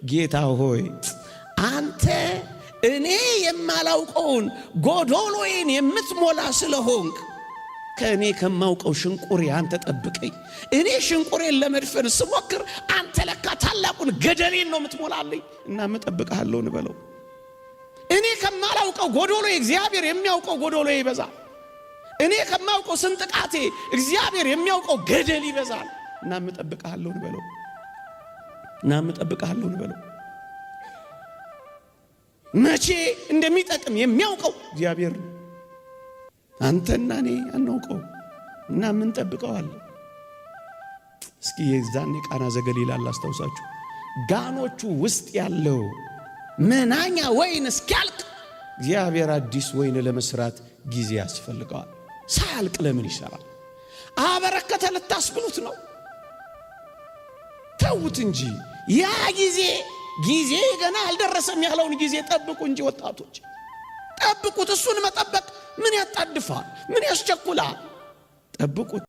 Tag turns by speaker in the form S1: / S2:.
S1: ጌታ ሆይ አንተ እኔ የማላውቀውን ጎዶሎዬን የምትሞላ ስለሆንክ ከእኔ ከማውቀው ሽንቁሬ አንተ ጠብቀኝ። እኔ ሽንቁሬን ለመድፈን ስሞክር አንተ ለካ ታላቁን ገደሌን ነው የምትሞላልኝ እና እጠብቅሃለሁ እንበለው። እኔ ከማላውቀው ጎዶሎ እግዚአብሔር የሚያውቀው ጎዶሎ ይበዛል። እኔ ከማውቀው ስንጥቃቴ እግዚአብሔር የሚያውቀው ገደል ይበዛል እና እጠብቅሃለሁ እንበለው እና እጠብቅሃለሁ እንበለው። መቼ እንደሚጠቅም የሚያውቀው እግዚአብሔር ነው። አንተና እኔ አናውቀው እና ምን ጠብቀዋል? እስኪ የዛኔ ቃና ዘገሊላ አላስታውሳችሁ። ጋኖቹ ውስጥ ያለው መናኛ ወይን እስኪያልቅ እግዚአብሔር አዲስ ወይን ለመስራት ጊዜ ያስፈልገዋል። ሳያልቅ ለምን ይሰራል? አበረከተ ልታስብሉት ነው? ተውት እንጂ ያ ጊዜ ገና አልደረሰም ያለውን ጊዜ ጠብቁ እንጂ ወጣቶች ጠብቁት። እሱን መጠበቅ ምን ያጣድፋል? ምን ያስቸኩላል? ጠብቁት።